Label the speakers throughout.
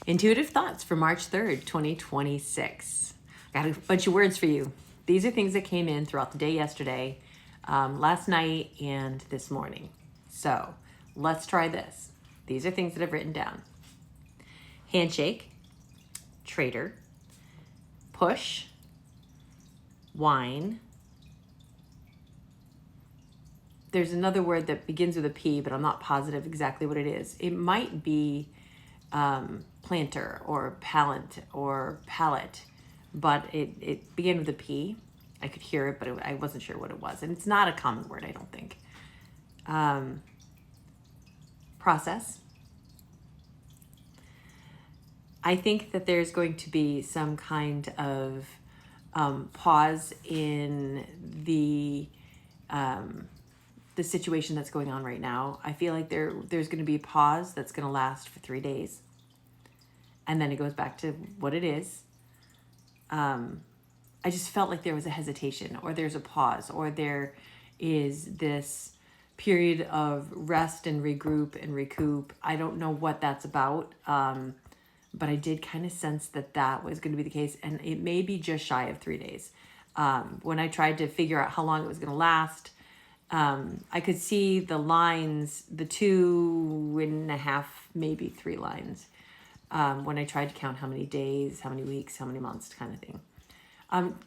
Speaker 1: Intuitive thoughts for March 3rd, 2026. Got a bunch of words for you. These are things that came in throughout the day yesterday, last night, and this morning. So let's try this. These are things that I've written down: handshake, traitor, push, wine. There's another word that begins with a P, but I'm not positive exactly what it is. It might be planter or pallant or palette, but it began with a P. I could hear it, but I wasn't sure what it was. And it's not a common word, I don't think. Process. I think that there's going to be some kind of pause in the situation that's going on right now. I feel like there's going to be a pause that's going to last for 3 days. And then it goes back to what it is. I just felt like there was a hesitation, or there's a pause, or there is this period of rest and regroup and recoup. I don't know what that's about. But I did kind of sense that was going to be the case. And it may be just shy of 3 days. When I tried to figure out how long it was going to last, I could see the lines, the 2.5, maybe 3 lines. When I tried to count how many days, how many weeks, how many months, kind of thing.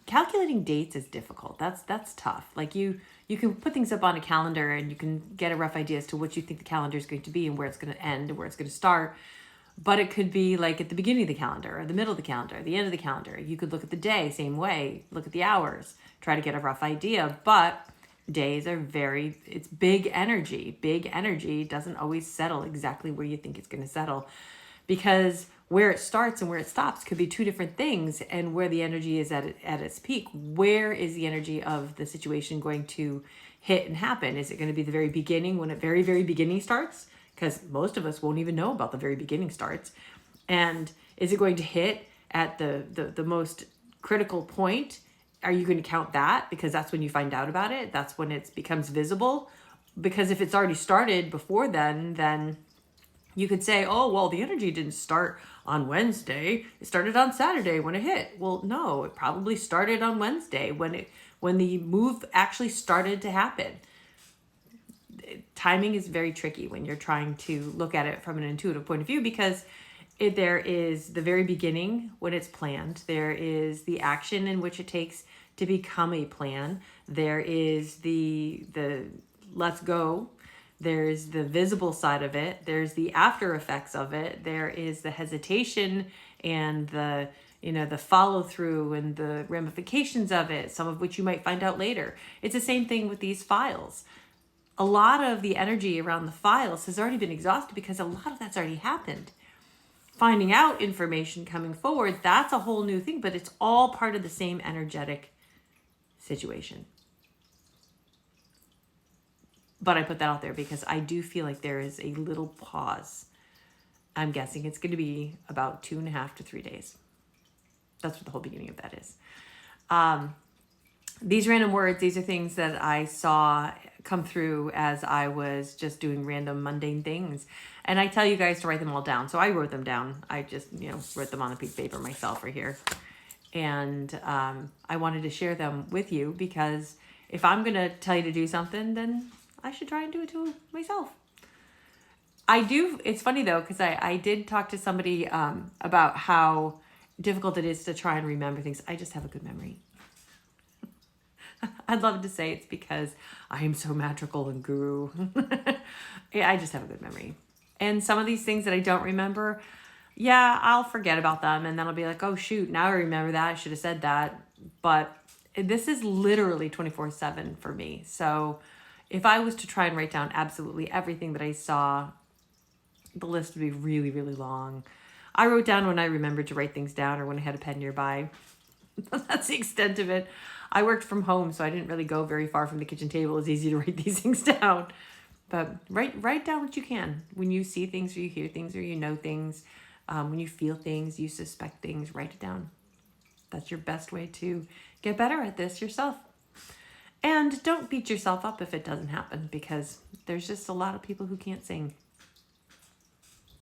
Speaker 1: Calculating dates is difficult. That's tough. Like you can put things up on a calendar and you can get a rough idea as to what you think the calendar is going to be and where it's going to end and where it's going to start. But it could be like at the beginning of the calendar or the middle of the calendar, the end of the calendar. You could look at the day, same way, look at the hours, try to get a rough idea. But days are it's big energy. Big energy doesn't always settle exactly where you think it's going to settle, because where it starts and where it stops could be two different things. And where the energy is at its peak, where is the energy of the situation going to hit and happen? Is it going to be the very beginning, when it very, very beginning starts? Because most of us won't even know about the very beginning starts. And is it going to hit at the most critical point? Are you going to count that? Because that's when you find out about it. That's when it becomes visible. Because if it's already started before then you could say, oh, well, the energy didn't start on Wednesday. It started on Saturday when it hit. Well, no, it probably started on Wednesday when the move actually started to happen. Timing is very tricky when you're trying to look at it from an intuitive point of view, because there is the very beginning when it's planned. There is the action in which it takes to become a plan. There is the let's go. There's the visible side of it. There's the after effects of it. There is the hesitation and the follow through and the ramifications of it, some of which you might find out later. It's the same thing with these files. A lot of the energy around the files has already been exhausted because a lot of that's already happened. Finding out information coming forward, that's a whole new thing, but it's all part of the same energetic situation. But I put that out there because I do feel like there is a little pause. I'm guessing it's going to be about 2.5 to 3 days. That's what the whole beginning of that is. These random words, these are things that I saw come through as I was just doing random mundane things. And I tell you guys to write them all down. So I wrote them down. I just, wrote them on a piece of paper myself right here. And I wanted to share them with you, because if I'm going to tell you to do something, then I should try and do it to myself. It's funny though, because I did talk to somebody about how difficult it is to try and remember things. I just have a good memory. I'd love to say it's because I am so magical and guru. I just have a good memory. And some of these things that I don't remember, I'll forget about them. And then I'll be like, oh, shoot, now I remember that. I should have said that. But this is literally 24/7 for me. So if I was to try and write down absolutely everything that I saw, the list would be really, really long. I wrote down when I remembered to write things down or when I had a pen nearby. That's the extent of it. I worked from home, so I didn't really go very far from the kitchen table. It's easy to write these things down. But write down what you can. When you see things or you hear things or you know things, when you feel things, you suspect things, write it down. That's your best way to get better at this yourself. And don't beat yourself up if it doesn't happen, because there's just a lot of people who can't sing.